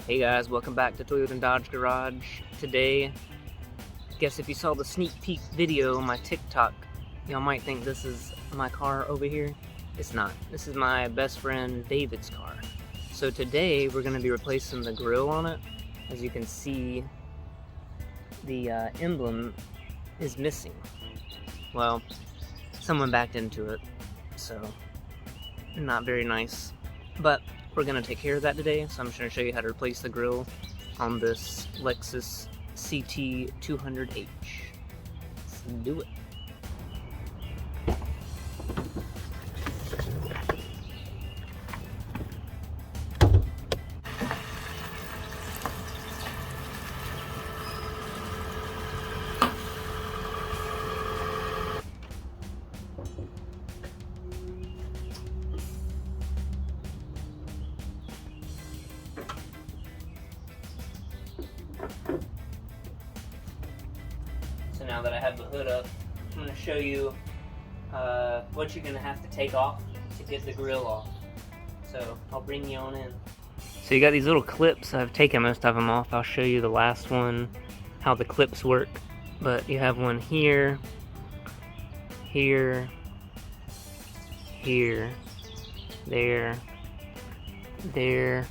Hey guys, welcome back to Toyota and Dodge Garage. Today, guess if you saw the sneak peek video on my TikTok, y'all might think this is my car over here. It's not. This is my best friend David's car. So today we're going to be replacing the grille on it. As you can see, the emblem is missing. Well, someone backed into it, so not very nice. But we're going to take care of that today, so I'm just going to show you how to replace the grille on this Lexus CT200h. Let's do it. So now that I have the hood up, I'm going to show you what you're going to have to take off to get the grille off. So I'll bring you on in. So you got these little clips. I've taken most of them off. I'll show you the last one, how the clips work. But you have one here, here, here, there, there,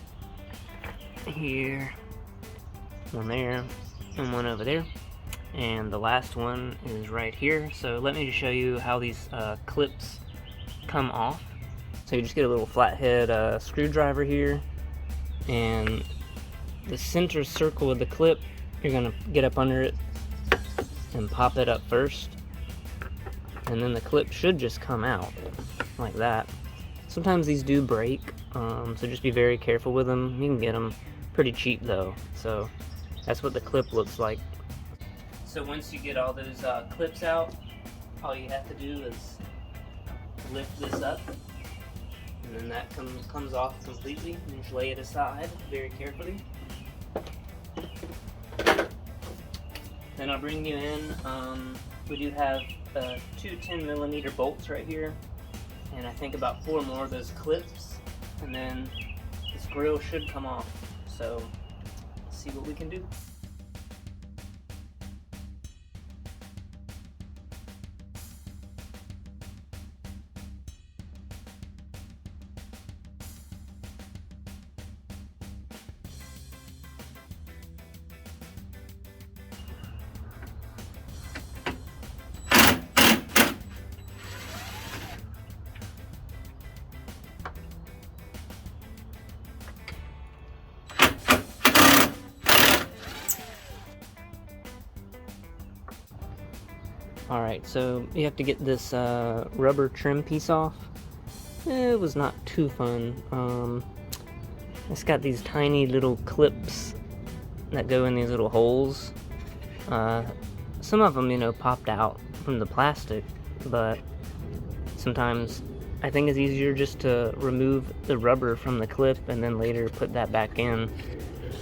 here, one there, and one over there. And the last one is right here. So let me just show you how these clips come off. So you just get a little flathead screwdriver here, and the center circle of the clip, you're gonna get up under it and pop it up first, and then the clip should just come out like that. Sometimes these do break, so just be very careful with them. You can get them pretty cheap though. So that's what the clip looks like. So once you get all those clips out, all you have to do is lift this up, and then that comes off completely, and just lay it aside very carefully. Then I'll bring you in. We do have two 10mm bolts right here, and I think about 4 more of those clips, and then this grille should come off. So let's see what we can do. Alright, so you have to get this rubber trim piece off. It was not too fun. It's got these tiny little clips that go in these little holes. Some of them, popped out from the plastic, but sometimes I think it's easier just to remove the rubber from the clip and then later put that back in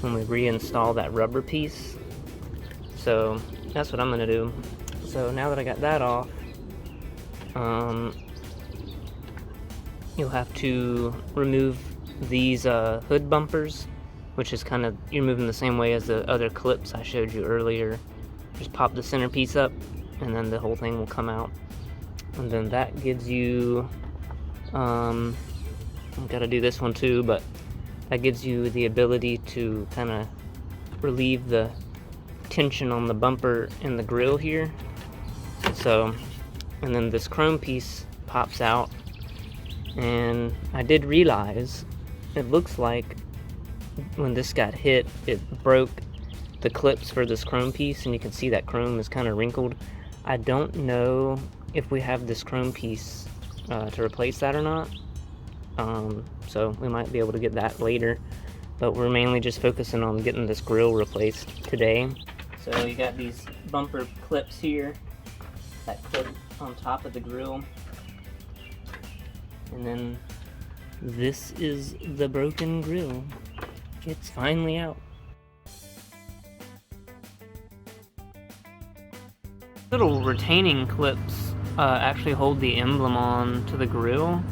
when we reinstall that rubber piece. So that's what I'm going to do. So now that I got that off, you'll have to remove these hood bumpers, which is you're moving the same way as the other clips I showed you earlier. Just pop the center piece up, and then the whole thing will come out. And then that gives you, I've got to do this one too, but that gives you the ability to kind of relieve the tension on the bumper and the grille here. So, and then this chrome piece pops out, and I did realize it looks like when this got hit, it broke the clips for this chrome piece, and you can see that chrome is kind of wrinkled. I don't know if we have this chrome piece to replace that or not, so we might be able to get that later, but we're mainly just focusing on getting this grille replaced today. So you got these bumper clips here that clip on top of the grille, and then this is the broken grille. It's finally out. Little retaining clips actually hold the emblem on to the grille.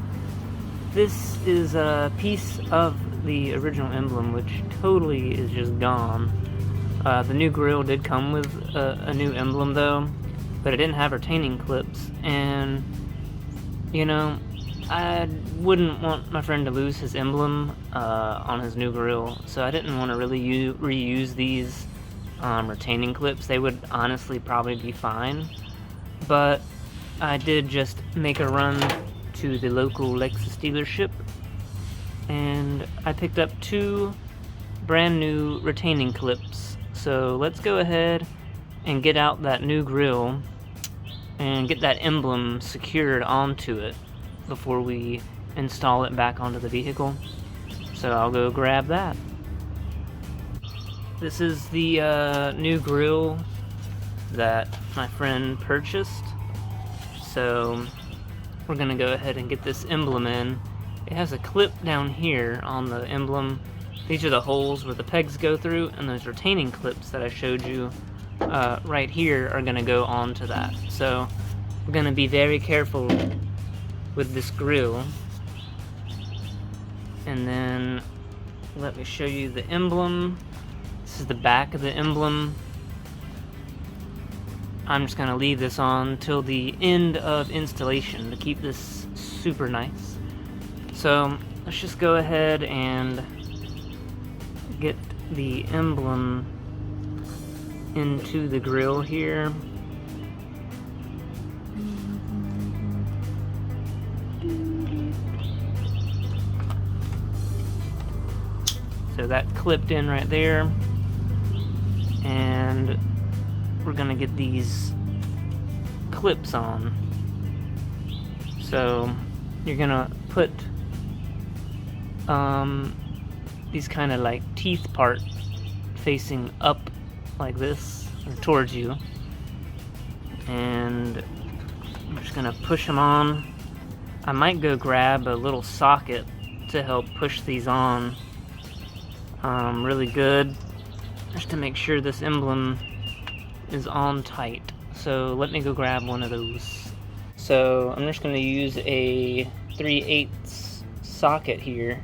This is a piece of the original Emblem, which totally is just gone. The new grill did come with a new Emblem though, but it didn't have retaining clips, and you know, I wouldn't want my friend to lose his Emblem on his new grill, so I didn't want to really reuse these retaining clips. They would honestly probably be fine, but I did just make a run to the local Lexus dealership, and I picked up 2 brand new retaining clips. So let's go ahead and get out that new grill and get that Emblem secured onto it before we install it back onto the vehicle. So I'll go grab that. This is the new grill that my friend purchased. So we're gonna go ahead and get this Emblem in. It has a clip down here on the Emblem. These are the holes where the pegs go through, and those retaining clips that I showed you right here are gonna go onto that. So we're gonna be very careful with this grill. And then let me show you the Emblem. This is the back of the Emblem. I'm just gonna leave this on till the end of installation to keep this super nice. So let's just go ahead and get the Emblem into the grill here. So that clipped in right there, and we're gonna get these clips on. So you're gonna put these kind of like teeth part facing up like this, or towards you, and I'm just gonna push them on. I might go grab a little socket to help push these on really good, just to make sure this Emblem is on tight. So let me go grab one of those. So I'm just going to use a 3/8 socket here,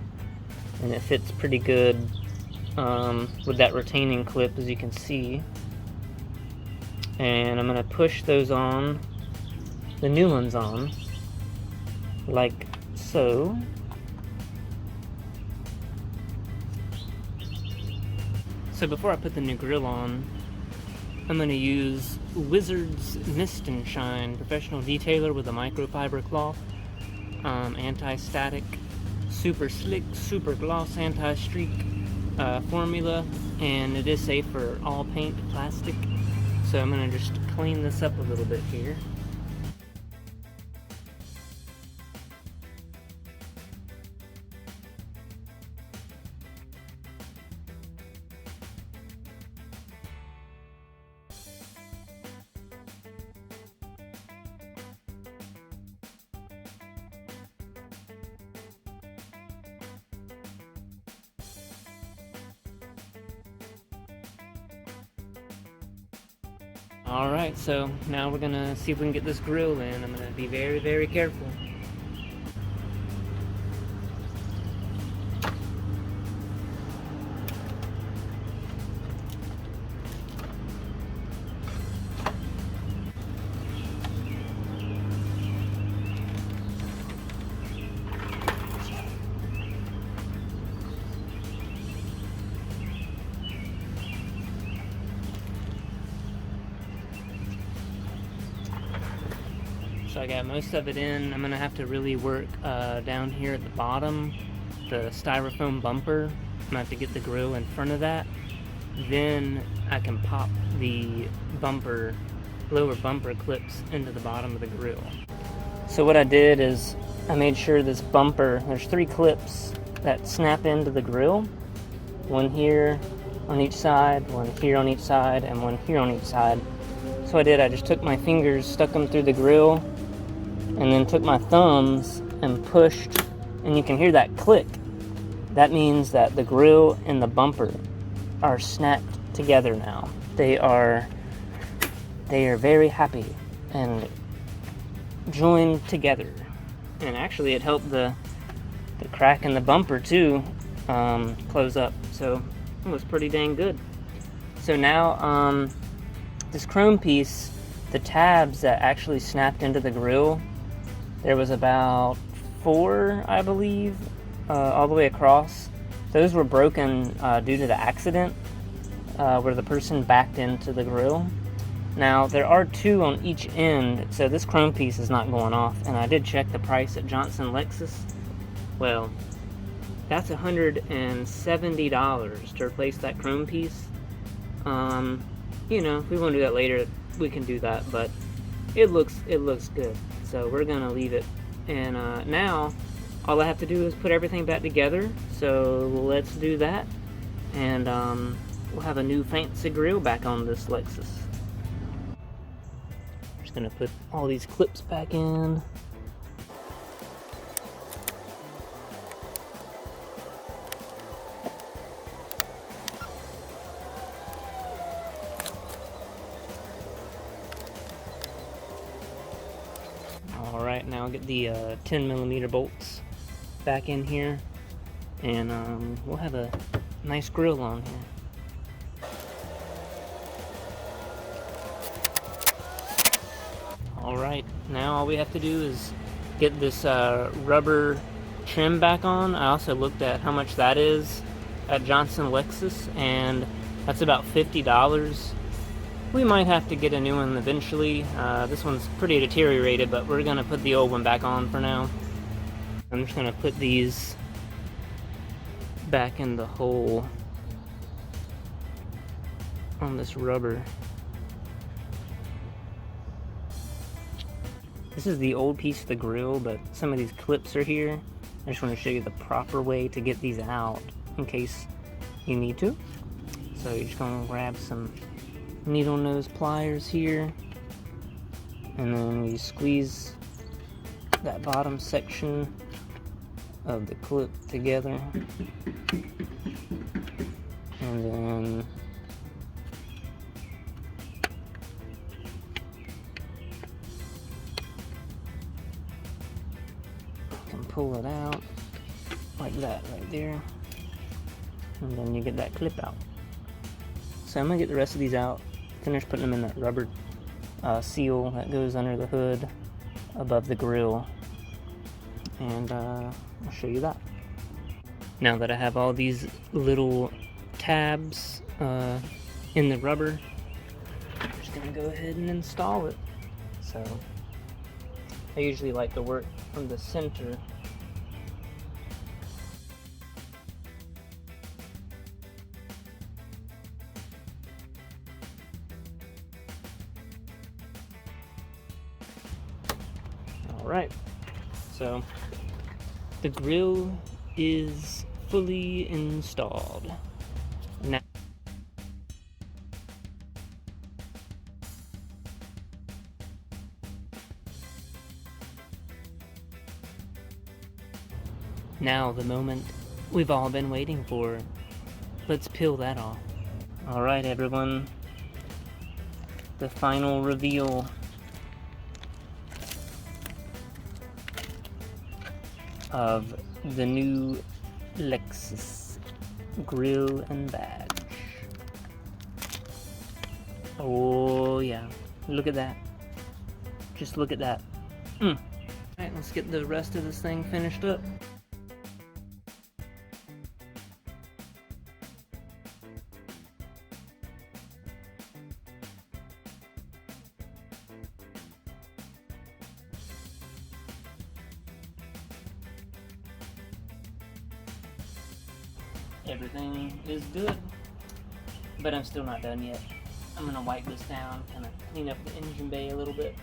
and it fits pretty good with that retaining clip, as you can see. And I'm going to push those on, the new ones on, like so. So before I put the new grill on, I'm going to use Wizard's Mist and Shine Professional Detailer with a microfiber cloth, anti-static, super slick, super gloss, anti-streak formula, and it is safe for all paint plastic. So I'm going to just clean this up a little bit here. Alright, so now we're gonna see if we can get this grill in. I'm gonna be very, very careful. So I got most of it in. I'm gonna have to really work down here at the bottom, the styrofoam bumper. I'm gonna have to get the grill in front of that. Then I can pop the bumper, lower bumper clips into the bottom of the grill. So what I did is I made sure this bumper, there's 3 clips that snap into the grill. One here on each side, one here on each side, and one here on each side. So I just took my fingers, stuck them through the grill, and then took my thumbs and pushed, and you can hear that click. That means that the grill and the bumper are snapped together now. They are very happy and joined together. And actually it helped the crack in the bumper too close up. So it was pretty dang good. So now this chrome piece, the tabs that actually snapped into the grill, there was about 4, I believe, all the way across. Those were broken due to the accident where the person backed into the grill. Now there are 2 on each end, so this chrome piece is not going off. And I did check the price at Johnson Lexus. Well, that's $170 to replace that chrome piece. You know, if we want to do that later, we can do that, but it looks good. So we're gonna leave it. And now all I have to do is put everything back together. So let's do that, and we'll have a new fancy grill back on this Lexus. Just gonna put all these clips back in. Alright, now I'll get the 10mm bolts back in here, and we'll have a nice grill on here. Alright, now all we have to do is get this rubber trim back on. I also looked at how much that is at Johnson Lexus, and that's about $50. We might have to get a new one eventually. This one's pretty deteriorated, but we're gonna put the old one back on for now. I'm just gonna put these back in the hole on this rubber. This is the old piece of the grill, but some of these clips are here. I just want to show you the proper way to get these out in case you need to. So you're just gonna grab some needle nose pliers here, and then you squeeze that bottom section of the clip together, and then you can pull it out like that right there, and then you get that clip out. So I'm gonna get the rest of these out, finish putting them in that rubber seal that goes under the hood above the grill, and I'll show you that. Now that I have all these little tabs in the rubber, I'm just gonna go ahead and install it. So I usually like to work from the center. Alright, so the grill is fully installed. Now the moment we've all been waiting for. Let's peel that off. Alright everyone, the final reveal. Of the new Lexus grill and badge. Oh yeah, look at that. Just look at that. Alright, let's get the rest of this thing finished up. Everything is good, but I'm still not done yet. I'm gonna wipe this down, kind of clean up the engine bay a little bit.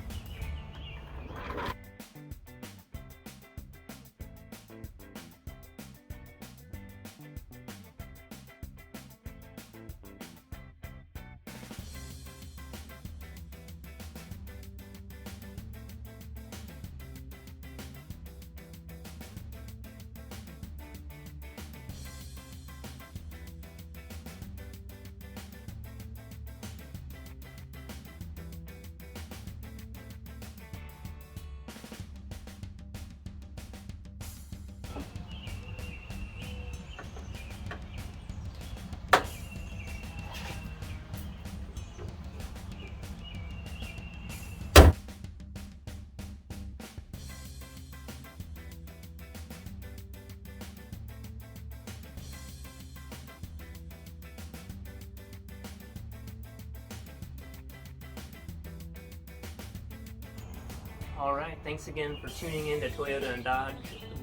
Alright, thanks again for tuning in to Toyota and Dodge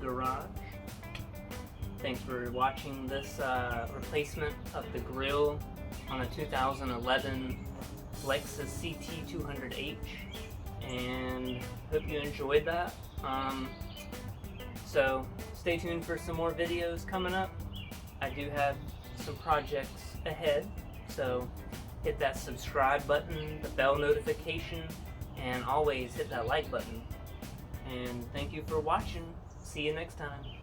Garage. Thanks for watching this replacement of the grille on a 2011 Lexus CT200h, and hope you enjoyed that. So stay tuned for some more videos coming up. I do have some projects ahead, so hit that subscribe button, the bell notification, and always hit that like button. And thank you for watching. See you next time.